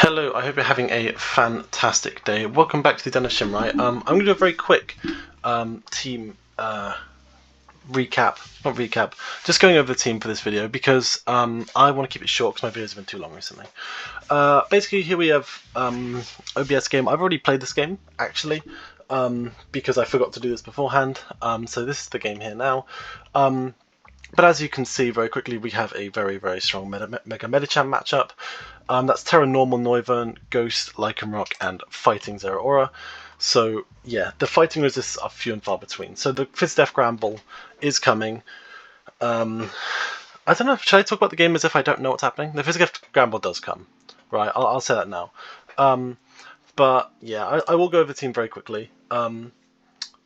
Hello, I hope you're having a fantastic day. Welcome back to the Den of Shimrai. I'm going to do a very quick team just going over the team for this video because I want to keep it short because my videos have been too long recently. Basically, here we have OBS game. I've already played this game, actually, because I forgot to do this beforehand. So this is the game here now. But as you can see very quickly, we have a very, very strong Mega Medicham matchup. That's Terra Normal, Noivern, Ghost, Lycanroc, and Fighting Zeraora. So yeah, the fighting resists are few and far between. So the Fizdef Gramble is coming. I don't know, should I talk about the game as if I don't know what's happening? The Fizdef Gramble does come. Right, I'll say that now. But yeah, I will go over the team very quickly.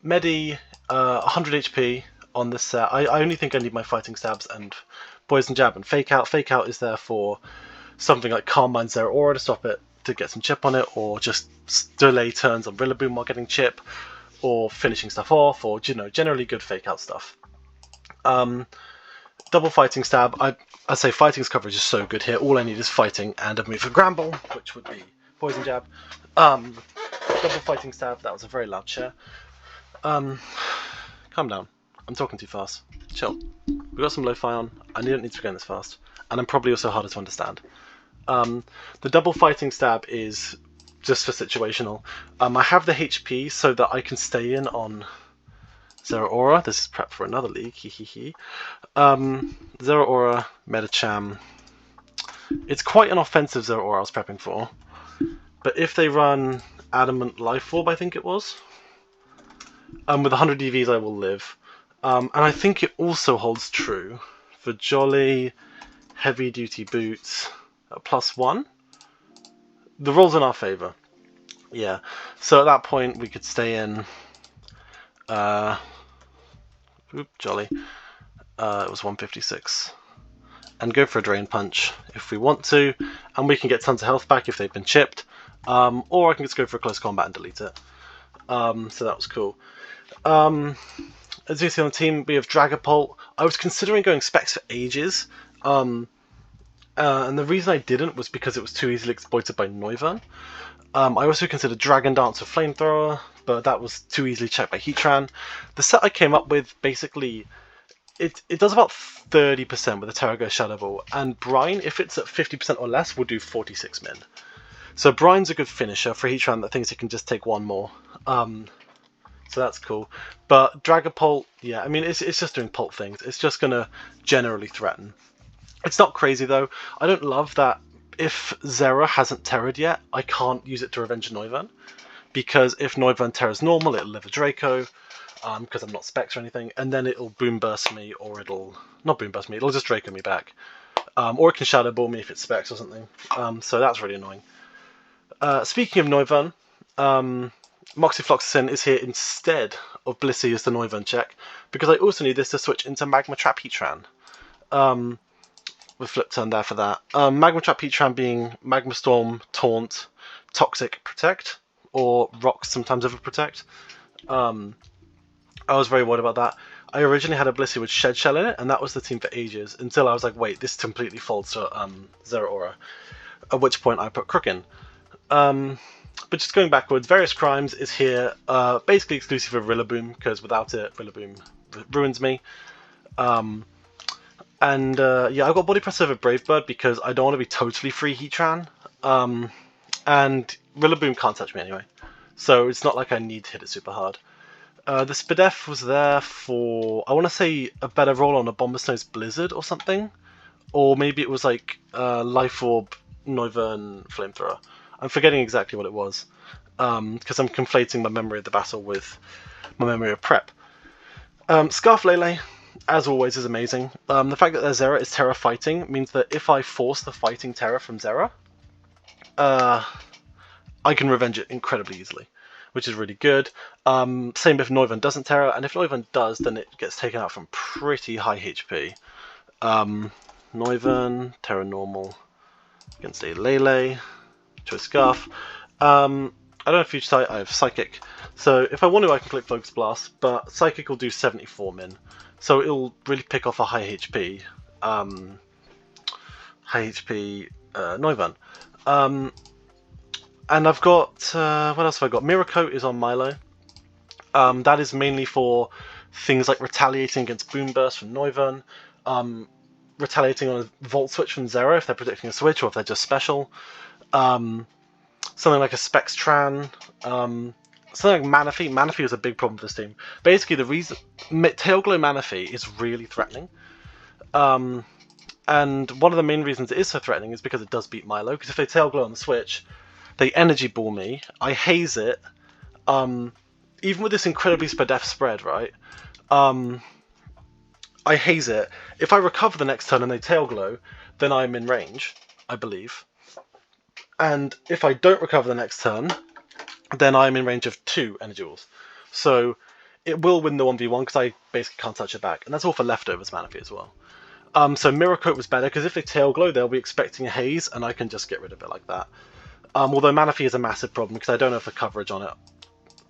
Medi, 100 HP on this set. I only think I need my Fighting Stabs and Poison Jab and Fake Out. Fake Out is there for something like Calm Mind Zeraora to stop it, to get some chip on it, or just delay turns on Rillaboom while getting chip, or finishing stuff off, or generally good Fake Out stuff. Double Fighting Stab. I say Fighting's coverage is so good here. All I need is Fighting and a move for Gramble, which would be Poison Jab. Double Fighting Stab. That was a very loud share. Calm down. I'm talking too fast. Chill. We've got some lo-fi on. I don't need to be going this fast. And I'm probably also harder to understand. The double Fighting Stab is just for situational. I have the HP so that I can stay in on Zeraora. This is prep for another league. Zeraora, Medicham. It's quite an offensive Zeraora I was prepping for. But if they run Adamant Life Orb, I think it was, with 100 EVs I will live. And I think it also holds true for Jolly, Heavy Duty Boots, +1. The roll's in our favour. Yeah. So at that point we could stay in Jolly. It was 156. And go for a Drain Punch if we want to, and we can get tons of health back if they've been chipped. Or I can just go for a close combat and delete it. So that was cool. As you see on the team, we have Dragapult. I was considering going Specs for ages, and the reason I didn't was because it was too easily exploited by Noivern. I also considered Dragon Dance or Flamethrower, but that was too easily checked by Heatran. The set I came up with, basically, it does about 30% with a Terrago Shadow Ball, and Brine, if it's at 50% or less, will do 46 min. So Brine's a good finisher for Heatran that thinks it can just take one more. So that's cool. But Dragapult, yeah, I mean, it's just doing pulp things. It's just going to generally threaten. It's not crazy, though. I don't love that if Zera hasn't terrored yet, I can't use it to revenge Noivern. Because if Noivern terrors normal, it'll live a Draco, because I'm not Specs or anything, and then it'll Boom Burst me, or it'll... not Boom Burst me, it'll just Draco me back. Or it can Shadow Ball me if it's Specs or something. So that's really annoying. Speaking of Noivern, Moxifloxacin is here instead of Blissey as the Noivern check, because I also need this to switch into Magma Trap Heatran. With Flip Turn there for that. Magma Trap Heatran being Magma Storm, Taunt, Toxic, Protect, or Rocks sometimes Overprotect. I was very worried about that. I originally had a Blissey with Shed Shell in it, and that was the team for ages, until I was like, wait, this completely folds to Zeraora. At which point I put Crook in. But just going backwards, Various Crimes is here, basically exclusive of Rillaboom, because without it, Rillaboom ruins me. Yeah, I've got Body Press over Bravebird because I don't want to be totally free Heatran. And Rillaboom can't touch me anyway, so it's not like I need to hit it super hard. The Spadef was there for, I want to say, a better roll on a Bombasnow's Blizzard or something. Or maybe it was like Life Orb, Noivern, Flamethrower. I'm forgetting exactly what it was, because I'm conflating my memory of the battle with my memory of prep. Scarflele, as always, is amazing. The fact that their Zera is Terra Fighting means that if I force the Fighting Terra from Zera, I can revenge it incredibly easily, which is really good. Same if Noivern doesn't Terra, and if Noivern does, then it gets taken out from pretty high HP. Noivern, Terra Normal, against a Lele, Choice Scarf. I don't have Future Sight, I have Psychic. So if I want to, I can click Focus Blast, but Psychic will do 74 min. So it'll really pick off a high HP Noivern. And I've got, what else have I got? Mirror Coat is on Milo. That is mainly for things like retaliating against Boom Burst from Noivern, retaliating on a Volt Switch from Zero if they're predicting a switch or if they're just special. Something like a Specs Tran. Something like Manaphy. Manaphy is a big problem for this team. Basically, the reason Tailglow Manaphy is really threatening. And one of the main reasons it is so threatening is because it does beat Milo. Because if they Tailglow on the switch, they Energy Ball me, I haze it. Even with this incredibly spadef spread, right? I haze it. If I recover the next turn and they Tailglow, then I'm in range, I believe. And if I don't recover the next turn, then I'm in range of 2 Energy Balls. So it will win the 1v1 because I basically can't touch it back. And that's all for leftovers Manaphy as well. So Mirror Coat was better because if they Tailglow, they'll be expecting a haze, and I can just get rid of it like that. Although Manaphy is a massive problem because I don't have the coverage on it.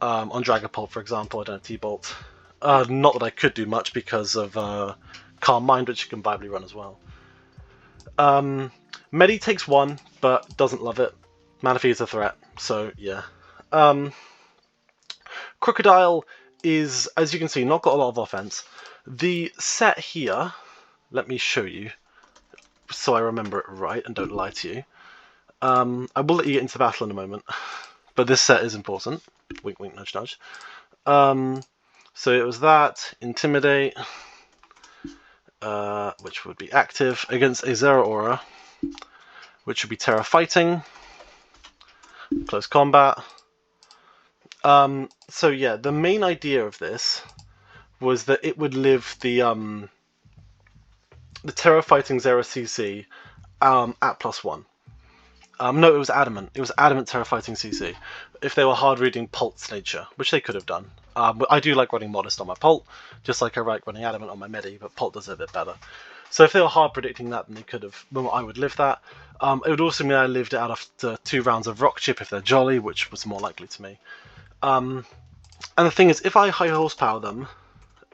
On Dragapult, for example, I don't have T-Bolt. Not that I could do much because of Calm Mind, which you can viably run as well. Medi takes 1, but doesn't love it. Manaphy is a threat, so yeah. Crocodile is, as you can see, not got a lot of offense. The set here, let me show you, so I remember it right and don't lie to you. I will let you get into the battle in a moment, but this set is important. Wink, wink, nudge, nudge. So it was that, Intimidate, which would be active, against a Zero Aura, which would be Terra Fighting, Close Combat. So yeah, the main idea of this was that it would live the Terra Fighting Zero CC at +1. No, it was Adamant. It was Adamant Terra Fighting CC. If they were hard reading Pult's nature, which they could have done. But I do like running Modest on my Pult, just like I like running Adamant on my Medi, but Pult does it a bit better. So if they were hard predicting that, then they could have. Well, I would live that. It would also mean I lived it out after 2 rounds of Rock Chip if they're jolly, which was more likely to me. And the thing is, if I high horsepower them,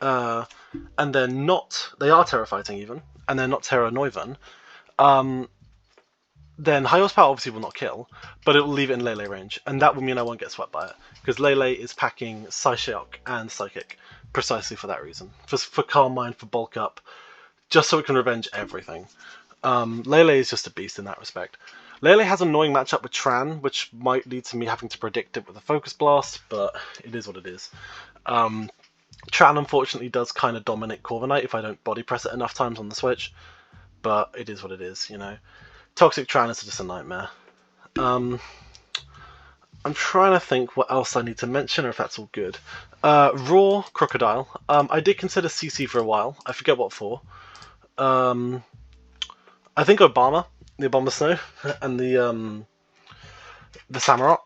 and they're not, they are Terra Fighting even, and they're not Terra Noivern, then high horsepower obviously will not kill, but it will leave it in Lele range, and that will mean I won't get swept by it, because Lele is packing Psyshock and Psychic, precisely for that reason. For Calm Mind, for Bulk Up, just so it can revenge everything. Lele is just a beast in that respect. Lele has an annoying matchup with Tran, which might lead to me having to predict it with a Focus Blast, but it is what it is. Tran unfortunately does kind of dominate Corviknight if I don't body press it enough times on the switch, but it is what it is, you know. Toxic Tran is just a nightmare. I'm trying to think what else I need to mention, or if that's all good. Raw Crocodile. I did consider CC for a while. I forget what for. I think Obama, the Obama Snow, and the Samurott,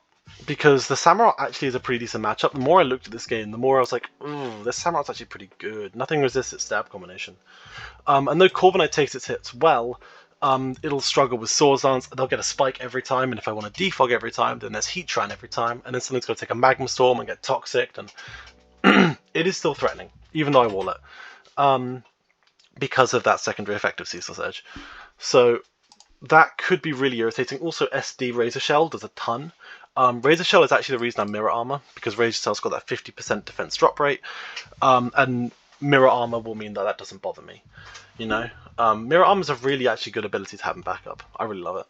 because the Samurott actually is a pretty decent matchup. The more I looked at this game, the more I was like, ooh, this Samurott's actually pretty good. Nothing resists its stab combination. And though Corviknight takes its hits well, it'll struggle with Swords Dance. They'll get a Spike every time, and if I want to defog every time, then there's Heatran every time, and then something's going to take a Magma Storm and get Toxic, and it is still threatening, even though I wall it, because of that secondary effect of Ceaseless Edge. So that could be really irritating. Also, SD Razor Shell does a ton. Razor Shell is actually the reason I'm Mirror Armor, because Razor Shell's got that 50% defense drop rate, and Mirror Armor will mean that that doesn't bother me. You know, Mirror Armor is a really actually good ability to have in backup. I really love it.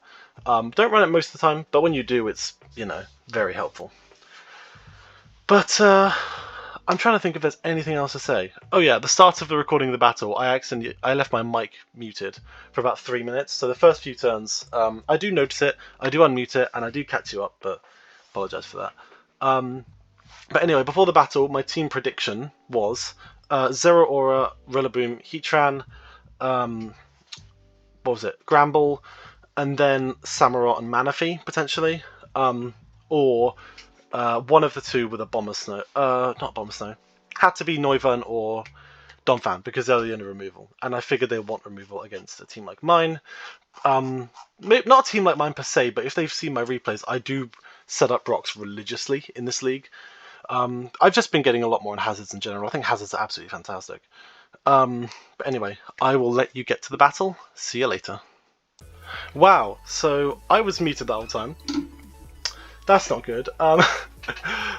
Don't run it most of the time, but when you do, it's, you know, very helpful. But I'm trying to think if there's anything else to say. Oh yeah, at the start of the recording of the battle, I left my mic muted for about 3 minutes. So the first few turns, I do notice it, I do unmute it, and I do catch you up, but apologise for that. But anyway, before the battle, my team prediction was Zero Aura, Rillaboom, Heatran, what was it? Gramble, and then Samurott and Manaphy, potentially. Or one of the two with a Bomber Snow. Not Bomber Snow. Had to be Noivern or Donphan, because they're the only removal. And I figured they want removal against a team like mine. Not a team like mine per se, but if they've seen my replays, I do set up rocks religiously in this league. I've just been getting a lot more on hazards in general. I think hazards are absolutely fantastic. But anyway, I will let you get to the battle. See you later. Wow, so I was muted the whole time. that's not good.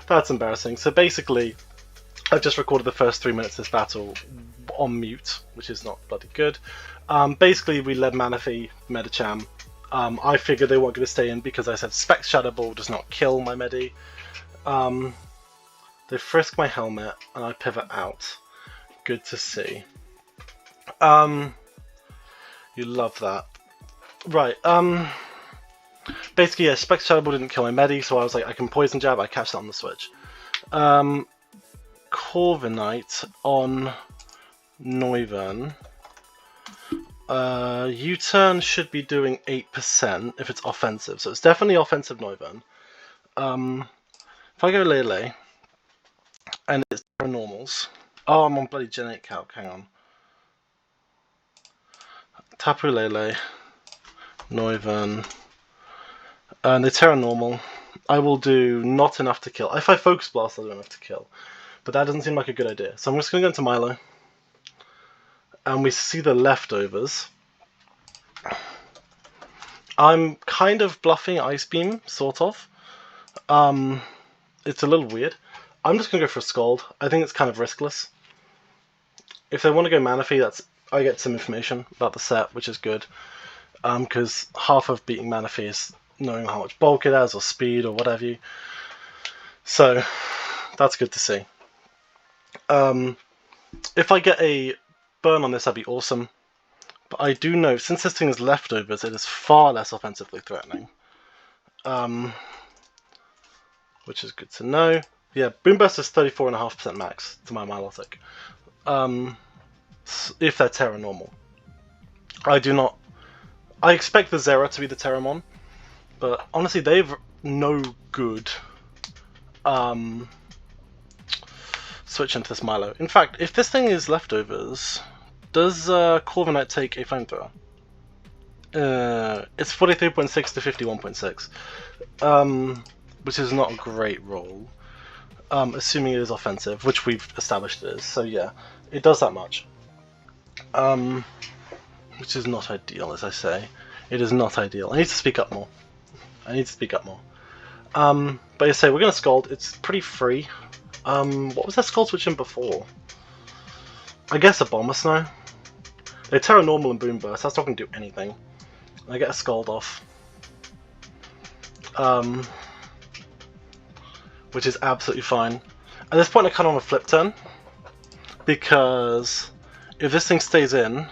That's embarrassing. So basically, I've just recorded the first 3 minutes of this battle on mute, which is not bloody good. Basically, we led Manaphy, Medicham. I figured they weren't going to stay in because I said Specs Shadow Ball does not kill my Medi. They frisk my helmet and I pivot out. Good to see. You love that. Right, basically, yeah, Specs Shadow Ball didn't kill my Medi, so I was like, I can Poison Jab, I catch that on the switch. Corviknight on Noivern. U-turn should be doing 8% if it's offensive, so it's definitely offensive Noivern. If I go Lele, and it's normals. Oh, I'm on bloody Genetic Calc, hang on. Tapu Lele, Noivern, and the Terra Normal. I will do not enough to kill. If I Focus Blast, I'll do enough to kill. But that doesn't seem like a good idea. So I'm just going to go into Milo. And we see the leftovers. I'm kind of bluffing Ice Beam, sort of. It's a little weird. I'm just going to go for a Scald. I think it's kind of riskless. If they want to go Manaphy, I get some information about the set, which is good. Because half of beating Manaphy is knowing how much bulk it has, or speed, or whatever. So, that's good to see. If I get a burn on this, that'd be awesome. But I do know, since this thing is leftovers, it is far less offensively threatening. Which is good to know. Yeah, Boom Burst is 34.5% max to my Milotic. If they're Terra Normal. I expect the Zera to be the Terramon, but honestly, they've no good switch into this Milo. In fact, if this thing is leftovers, does Corviknight take a Flamethrower? It's 43.6 to 51.6, which is not a great roll, assuming it is offensive, which we've established it is. So yeah, it does that much. Which is not ideal, as I say. It is not ideal. I need to speak up more. But I say, we're going to Scald. It's pretty free. What was that Scald switch in before? I guess a Bomber Snow. They Terra Normal and Boom Burst. That's not going to do anything. I get a Scald off. Which is absolutely fine. At this point I kind of want a Flip Turn. Because if this thing stays in,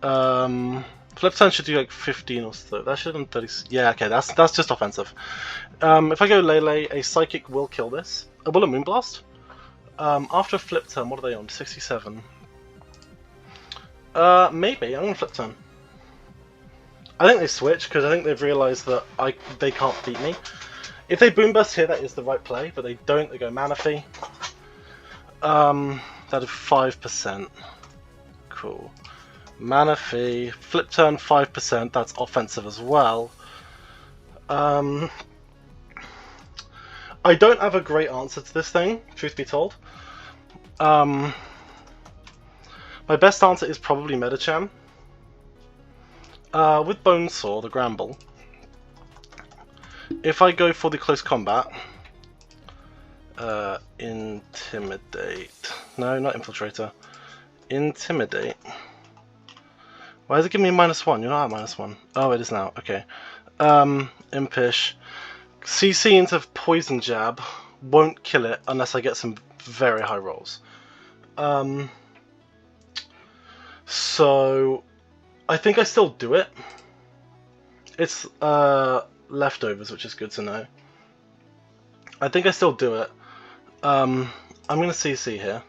Flip Turn should do like 15 or so. That should have done 30. Yeah, okay, that's just offensive. If I go Lele, a Psychic will kill this. Will a Moonblast? After a Flip Turn, what are they on? 67. Maybe. I'm going to Flip Turn. I think they switch, because I think they've realised that they can't beat me. If they Boom Burst here, that is the right play, but they don't. They go Manaphy. That is 5%. Cool. Manaphy, Flip Turn 5%, that's offensive as well. I don't have a great answer to this thing, truth be told. My best answer is probably Medicham. With Bonesaw, the Gramble, if I go for the close combat, Intimidate. No, not Infiltrator. Intimidate. Why is it giving me -1? You're not at -1. Oh, it is now. Okay. Impish. CC into Poison Jab won't kill it unless I get some very high rolls. So I think I still do it. It's leftovers, which is good to know. I think I still do it. I'm going to CC here.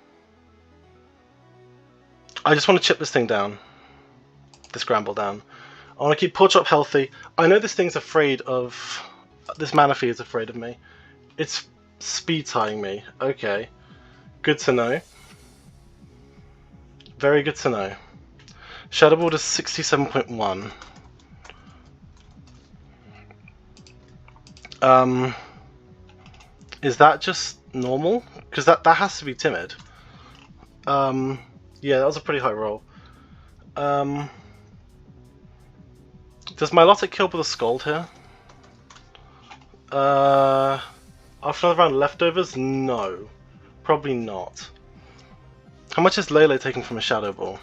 I just want to chip this thing down. This Gramble down. I want to keep Porchop healthy. I know this thing's afraid of... This Manaphy is afraid of me. It's speed tying me. Okay. Good to know. Very good to know. Shadow Ball is 67.1. Is that just normal? Because that has to be timid. Yeah, that was a pretty high roll. Does Milotic kill with a Scald here? After another round of leftovers? No. Probably not. How much is Lele taking from a Shadow Ball?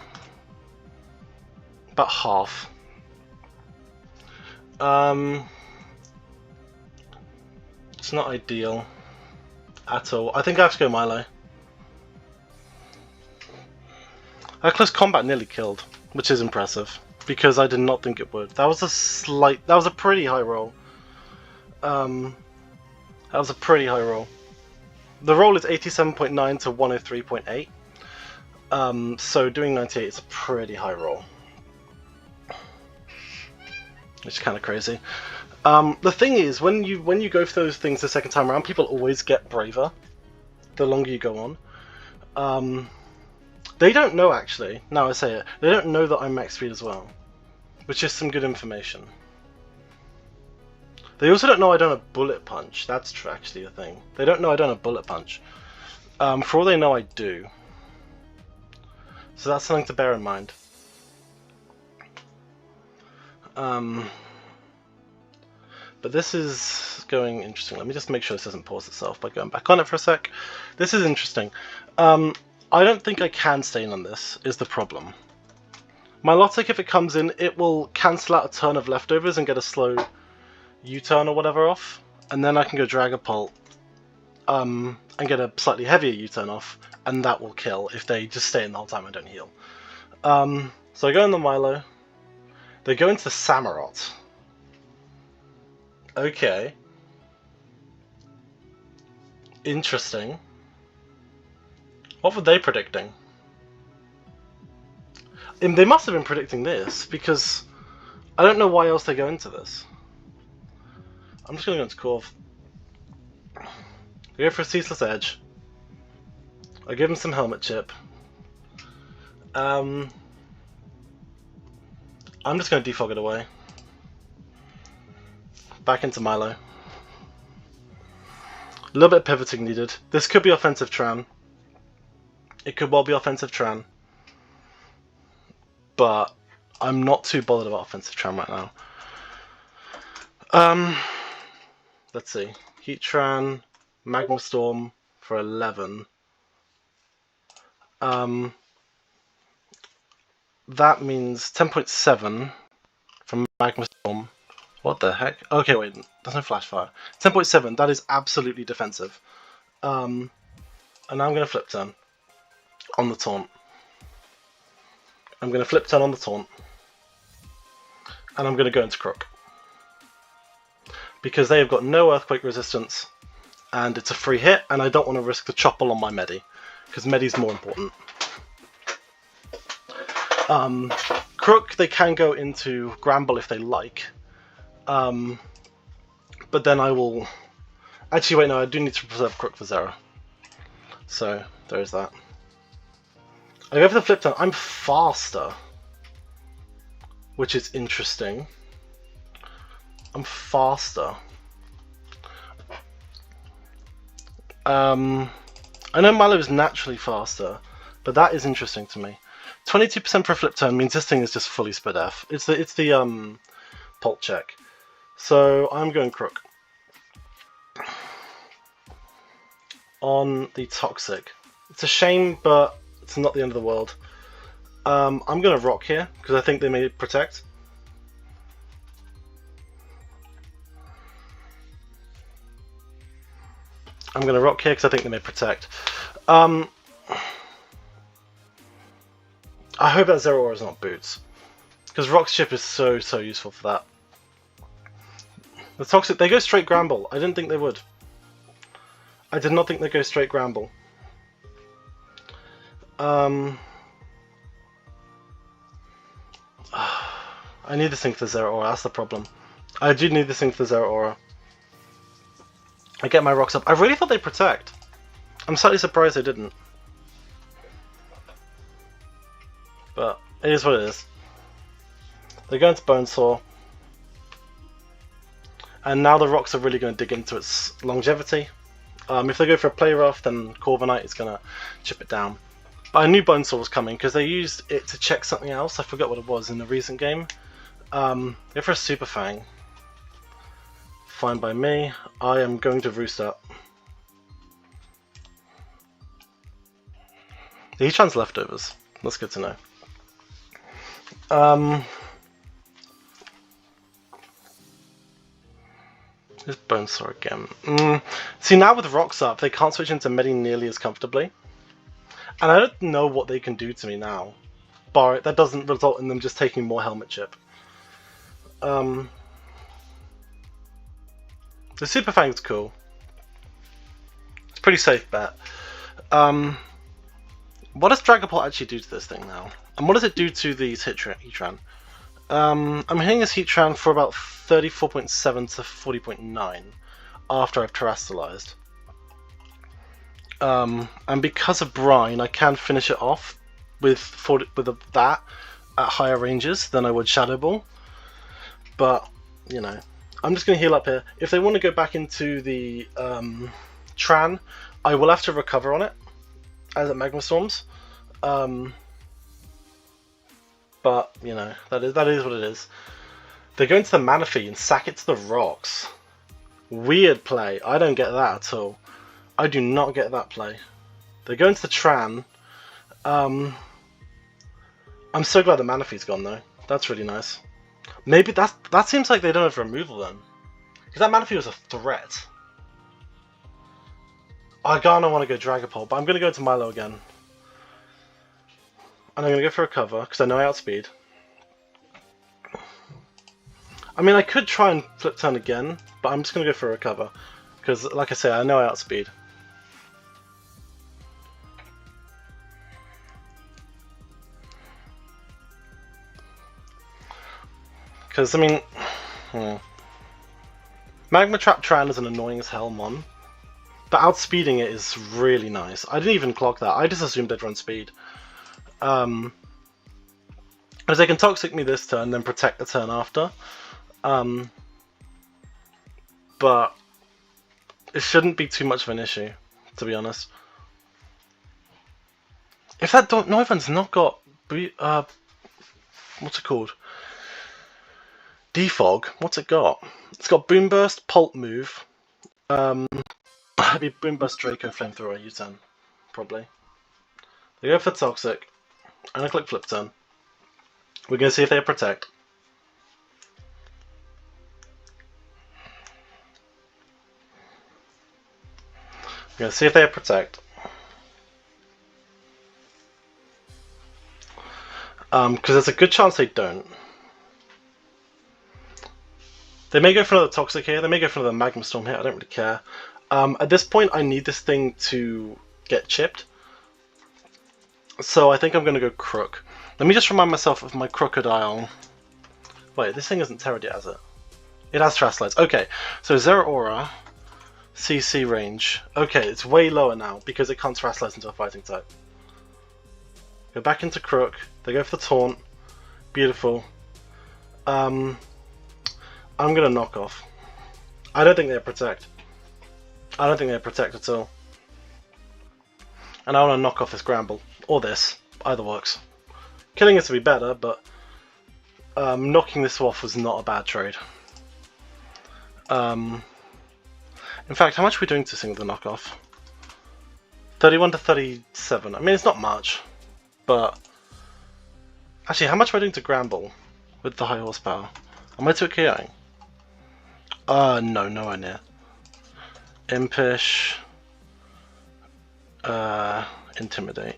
About half. It's not ideal at all. I think I have to go Milo. That close combat nearly killed, which is impressive because I did not think it would. That was a pretty high roll. That was a pretty high roll. The roll is 87.9 to 103.8. So doing 98 is a pretty high roll. Which is kind of crazy. The thing is, when you go for those things the second time around, people always get braver the longer you go on. They don't know, actually, now I say it, they don't know that I'm max speed as well, which is some good information. They also don't know I don't have bullet punch. That's actually a thing. They don't know I don't have bullet punch. For all they know, I do. So that's something to bear in mind. But this is going interesting. Let me just make sure this doesn't pause itself by going back on it for a sec. This is interesting. I don't think I can stain on this, is the problem. My Lotic, if it comes in, it will cancel out a turn of leftovers and get a slow U-turn or whatever off, and then I can go Dragapult and get a slightly heavier U-turn off, and that will kill if they just stay in the whole time and don't heal. So I go in the Milo. They go into the Samurott. Okay. Interesting. What were they predicting? They must have been predicting this, because I don't know why else they go into this. I'm just going to go into Corv. I go for a Ceaseless Edge. I give him some Helmet Chip. I'm just going to defog it away. Back into Milo. A little bit of pivoting needed. This could be offensive Tran. It could well be offensive Tran. But I'm not too bothered about offensive Tran right now. Let's see. Heatran, Magma Storm for 11. That means 10.7 from Magma Storm. What the heck? Okay, wait, there's no Flash Fire. 10.7, that is absolutely defensive. And now I'm going to Flip Turn on the Taunt. I'm going to Flip Turn on the Taunt. And I'm going to go into Crook. Because they have got no Earthquake resistance, and it's a free hit, and I don't want to risk the Chople on my Medi, because Medi's more important. Crook, they can go into Gramble if they like, but then I will... Actually, wait, no, I do need to preserve Crook for Zera. So, there's that. I go for the Flip Turn. I'm faster, which is interesting. I'm faster. I know Milo is naturally faster, but that is interesting to me. 22% for a Flip Turn means this thing is just fully split F. It's the Pult check. So I'm going Crook. On the Toxic. It's a shame, but it's not the end of the world. I'm going to Rock here, because I think they may Protect. I'm going to Rock here, because I think they may Protect. I hope that Zero Aura is not Boots, because Rock's chip is so useful for that. The Toxic, they go straight Gramble. I didn't think they would. I did not think they'd go straight Gramble. I need this thing for Zero Aura, that's the problem. I do need this thing for Zero Aura. I get my rocks up. I really thought they'd Protect. I'm slightly surprised they didn't. But it is what it is. They go into Bonesaw. And now the rocks are really going to dig into its longevity. If they go for a Play Rough, then Corviknight is going to chip it down. But I knew Bonesaw was coming because they used it to check something else. I forgot what it was in the recent game. Go for a Super Fang. fine by me. I am going to roost up. The Heatran's leftovers. That's good to know. There's Bonesaw again. See, now with rocks up, they can't switch into Medi nearly as comfortably. And I don't know what they can do to me now. Bar that doesn't result in them just taking more helmet chip. The Super Fang's cool. It's a pretty safe bet. What does Dragapult actually do to this thing now? And what does it do to these Heatran? I'm hitting this Heatran for about 34.7 to 40.9 after I've terrestrialized. And because of Brine, I can finish it off with that at higher ranges than I would Shadow Ball. But, you know, I'm just going to heal up here. If they want to go back into the Tran, I will have to recover on it as it Magma Storms. But, you know, that is what it is. They go into the Manaphy and sack it to the rocks. Weird play. I don't get that at all. I do not get that play. They go into the Tran. I'm so glad the Manaphy's gone though. That's really nice. Maybe that seems like they don't have removal then. Because that Manaphy was a threat. I kinda want to go Dragapult, but I'm going to go into Milo again. And I'm going to go for a cover, because I know I outspeed. I mean, I could try and flip turn again, but I'm just going to go for a recover. Because, like I say, I know I outspeed. Because, I mean... Magma Trap Tran is an annoying as hell mon. But outspeeding it is really nice. I didn't even clock that. I just assumed they'd run speed. Because they can Toxic me this turn, then protect the turn after. But it shouldn't be too much of an issue, to be honest. If that Noivan's not got what's it called? Defog. What's it got? It's got Boom Burst, Pulp Move. It'd be Boom Burst, Draco, Flamethrower, U-turn, probably. They go for Toxic. I'm gonna click Flip Turn. We're gonna see if they have Protect. We're gonna see if they have Protect. Because there's a good chance they don't. They may go for another Toxic here, they may go for another Magma Storm here, I don't really care. At this point I need this thing to get chipped. So I think I'm going to go Crook. Let me just remind myself of my Crocodile. Wait, this thing isn't Terra yet, has it? It has Terrasilize. Okay, so Zero Aura, CC range. Okay, it's way lower now because it can't Terrasilize into a fighting type. Go back into Crook. They go for the Taunt. Beautiful. I'm going to knock off. I don't think they have Protect. I don't think they have Protect at all. And I want to knock off this Gramble. Or this. Either works. Killing it to be better, but knocking this off was not a bad trade. In fact, how much are we doing to this thing with the knockoff? 31 to 37. I mean, it's not much. But... Actually, how much am I doing to Gramble with the high horsepower? Am I too KOing? No, nowhere near. Impish. Intimidate.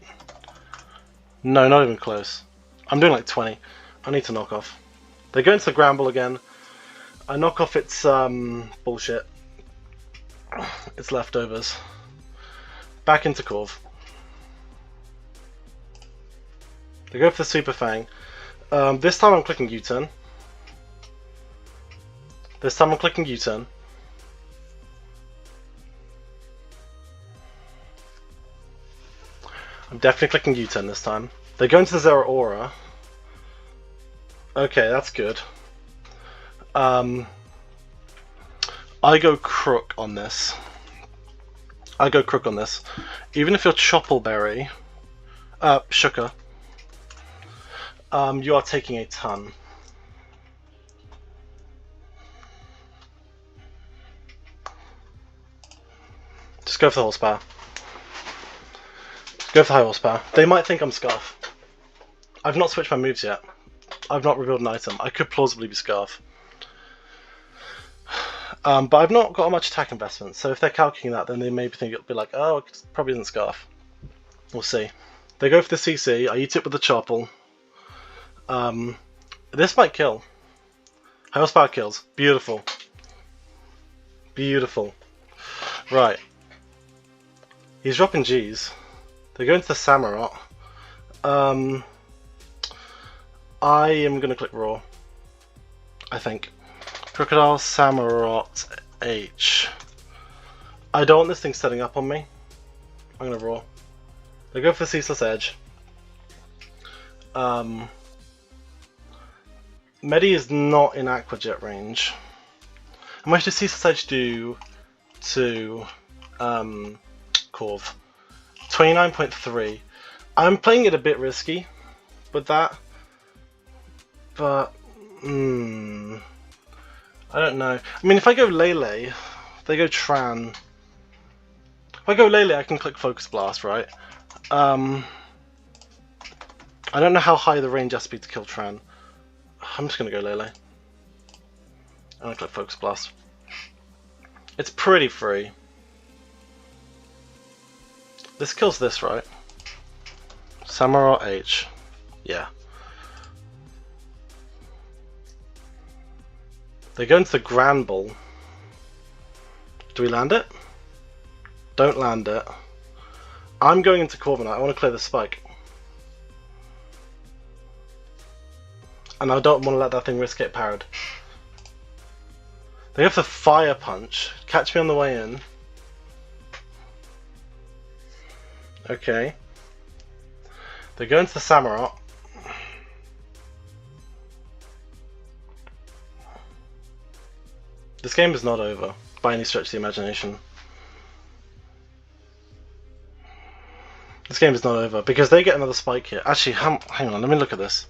No, not even close. I'm doing like 20. I need to knock off. They go into the Gramble again. I knock off its bullshit. Its leftovers. Back into Corv. They go for the Super Fang. This time I'm clicking U-turn. This time I'm clicking U-turn. I'm definitely clicking U-turn this time. They go into the Zero Aura. Okay, that's good. I go Crook on this. I go Crook on this. Even if you're Choppleberry, Shooker, you are taking a ton. Just go for the horsepower. Go for high horsepower. They might think I'm Scarf. I've not switched my moves yet. I've not revealed an item. I could plausibly be Scarf. But I've not got much attack investment, so if they're calculating that, then they maybe think it'll be like, oh, it probably isn't Scarf. We'll see. They go for the CC. I eat it with the Chopple. This might kill. High horsepower kills. Beautiful. Beautiful. Right. He's dropping G's. They go into the Samurott. I am going to click Raw. I think. Crocodile, Samurott, H. I don't want this thing setting up on me. I'm going to Raw. They go for the Ceaseless Edge. Medi is not in Aquajet range. How much does Ceaseless Edge do to Corv? 29.3. I'm playing it a bit risky with that. But, I don't know. I mean, if I go Lele, they go Tran. If I go Lele, I can click Focus Blast, right? I don't know how high the range has to be to kill Tran. I'm just going to go Lele. I'm going to click Focus Blast. It's pretty free. This kills this, right? Samurott H. Yeah. They go into the Grand Ball. Do we land it? Don't land it. I'm going into Corviknight. I want to clear the spike. And I don't want to let that thing risk get parried. They go for Fire Punch. Catch me on the way in. Okay. They go into the Samurott. This game is not over, by any stretch of the imagination. This game is not over, because they get another spike here. Actually, hang on, let me look at this.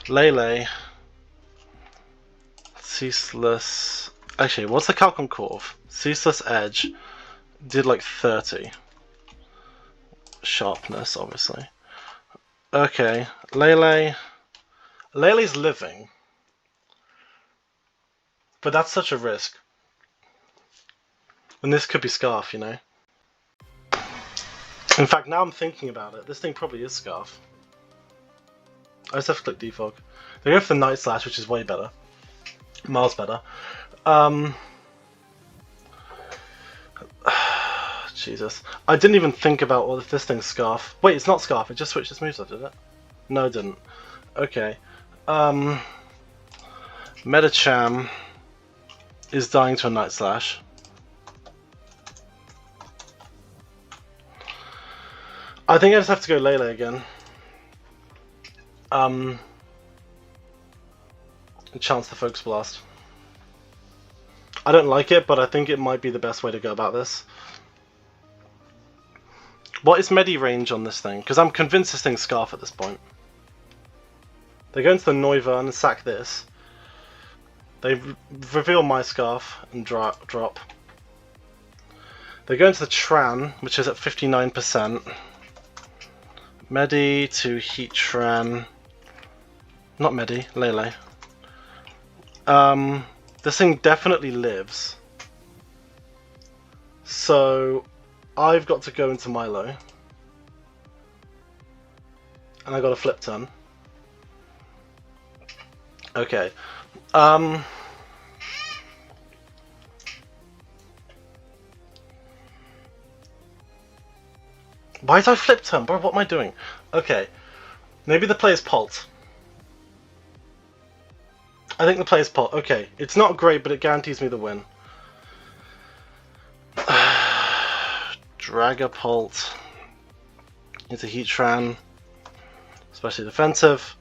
Lele. Ceaseless... Actually, what's the calc on Corv? Ceaseless Edge did like 30. Sharpness, obviously. Okay, Lele... Lele's living. But that's such a risk. And this could be Scarf, you know? In fact, now I'm thinking about it, this thing probably is Scarf. I just have to click Defog. They go for the Night Slash, which is way better. Miles better. Jesus. I didn't even think about, well, if this thing's Scarf. Wait, it's not Scarf, it just switched its moveset, did it? No, it didn't. Okay. Medicham is dying to a Night Slash. I think I just have to go Lele again. And chance the Focus Blast. I don't like it, but I think it might be the best way to go about this. What is Medi range on this thing? Because I'm convinced this thing's Scarf at this point. They go into the Noivern and sack this. They reveal my Scarf and drop. They go into the Tran, which is at 59%. Medi to Heatran. Not Medi, Lele. This thing definitely lives. So I've got to go into Milo. And I got a flip turn. Okay. Why did I flip turn? Bro, what am I doing? Okay. Maybe the play is Pult. I think the play is Pult. Okay. It's not great, but it guarantees me the win. Dragapult into Heatran. Especially defensive.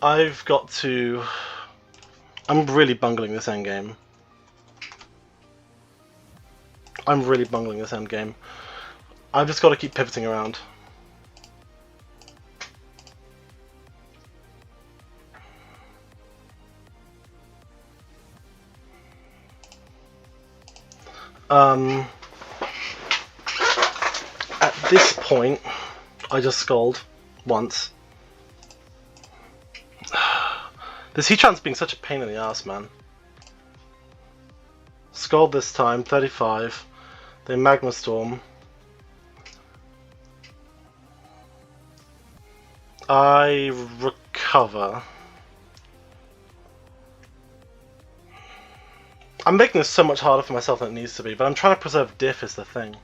I've got to... I'm really bungling this endgame. I'm really bungling this endgame. I've just got to keep pivoting around. At this point, I just scold once. This Heatran's being such a pain in the ass, man. Scald this time, 35. Then Magma Storm. I recover. I'm making this so much harder for myself than it needs to be, but I'm trying to preserve diff is the thing.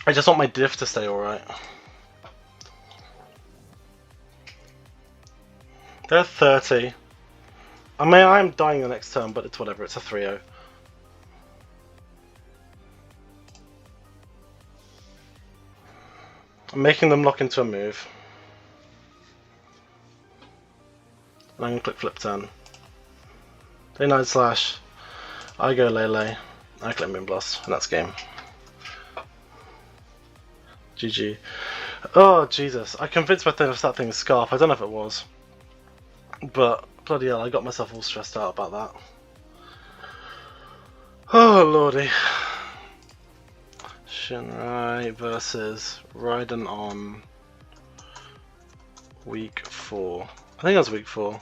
I just want my diff to stay alright. They're 30. I mean, I'm dying the next turn, but it's whatever, it's a 3-0. I'm making them lock into a move. And I'm going to click flip turn. Day 9 slash. I go Lele. I click Moonblast, and that's game. GG. Oh, Jesus. I convinced myself that thing was Scarf. I don't know if it was. But, bloody hell, I got myself all stressed out about that. Oh, lordy. Shinrai versus Raiden on week 4. I think that's week 4.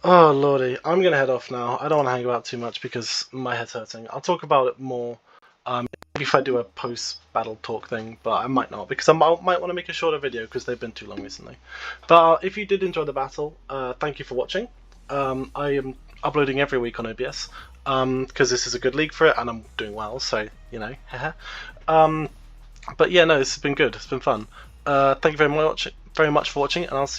Oh, lordy. I'm going to head off now. I don't want to hang about too much because my head's hurting. I'll talk about it more maybe if I do a post-battle talk thing, but I might not because I might want to make a shorter video because they've been too long recently. But if you did enjoy the battle, thank you for watching. I am uploading every week on OBS because this is a good league for it and I'm doing well, so, you know, but yeah, no, this has been good. It's been fun. Thank you very much for watching, and I'll see you